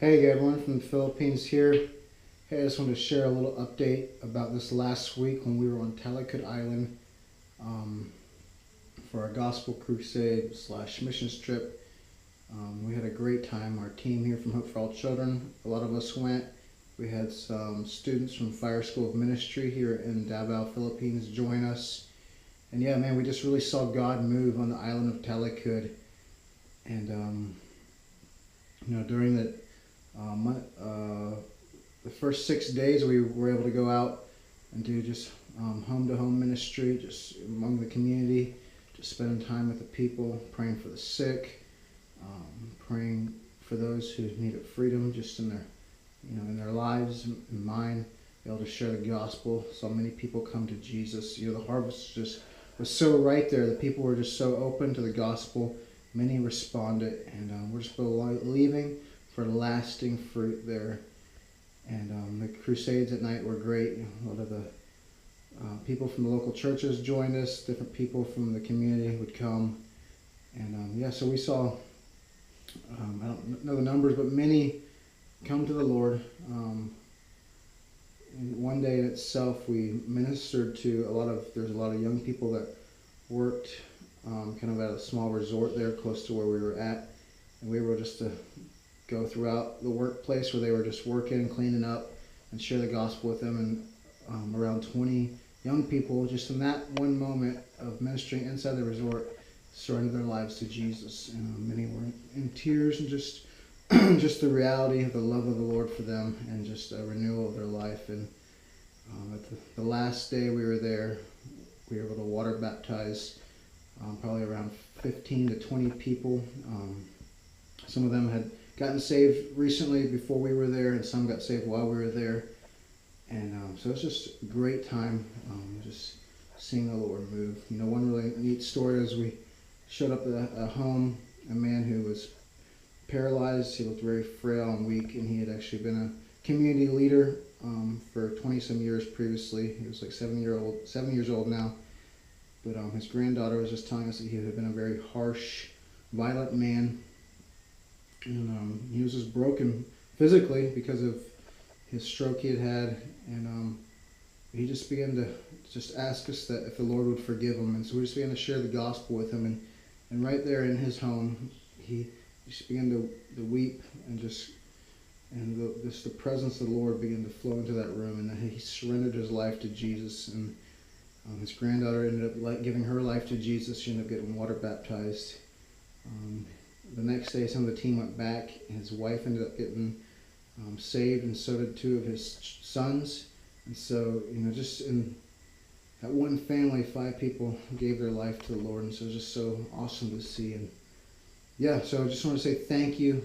Hey everyone from the Philippines here. Hey, I just wanted to share a little update about this last week when we were on Talikod Island um, for our gospel crusade slash missions trip. We had a great time. Our team here from Hope for All Children, a lot of us went. We had some students from Fire School of Ministry here in Davao, Philippines join us. And yeah, man, we just really saw God move on the island of Talikod. And, during the first 6 days we were able to go out and do just home-to-home ministry, just among the community, just spending time with the people, praying for the sick, praying for those who needed freedom just in their, in their lives and mine, be able to share the gospel. So many people come to Jesus. The harvest just was so right there. The people were just so open to the gospel. Many responded, and we're just believing for lasting fruit there. And the crusades at night were great. A lot of the people from the local churches joined us. Different people from the community would come. And so we saw, I don't know the numbers, but many come to the Lord. And one day in itself, we ministered to there's a lot of young people that worked kind of at a small resort there close to where we were at. And we were just to go throughout the workplace where they were just working, cleaning up, and share the gospel with them. And around 20 young people, just in that one moment of ministering inside the resort, surrendered their lives to Jesus. And many were in tears and just just the reality of the love of the Lord for them and just a renewal of their life. And at the last day we were there, we were able to water baptize probably around 15 to 20 people. Some of them had gotten saved recently before we were there, and some got saved while we were there. And so it's just a great time, just seeing the Lord move. One really neat story is we showed up at a home, a man who was paralyzed. He looked very frail and weak, and he had actually been a community leader for 20-some years previously. He was like 7 years old now. But his granddaughter was just telling us that he had been a very harsh, violent man. And he was just broken physically because of his stroke he had. And he just began to just ask us that if the Lord would forgive him. And so we just began to share the gospel with him. And right there in his home, he just began to weep, and the presence of the Lord began to flow into that room. And then he surrendered his life to Jesus. And his granddaughter ended up giving her life to Jesus. She ended up getting water baptized. The next day, some of the team went back, and his wife ended up getting saved, and so did two of his sons. And so, just in that one family, 5 people gave their life to the Lord, and so it was just so awesome to see. And yeah, so I just want to say thank you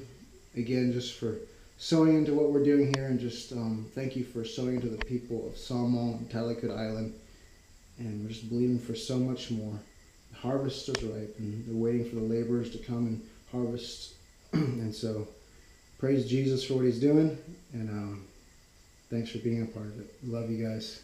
again just for sowing into what we're doing here, and just thank you for sowing into the people of Salmon and Talikod Island. And we're just believing for so much more. The harvest is ripe, and they're waiting for the laborers to come and harvest. And so praise Jesus for what he's doing, and thanks for being a part of it. Love you guys.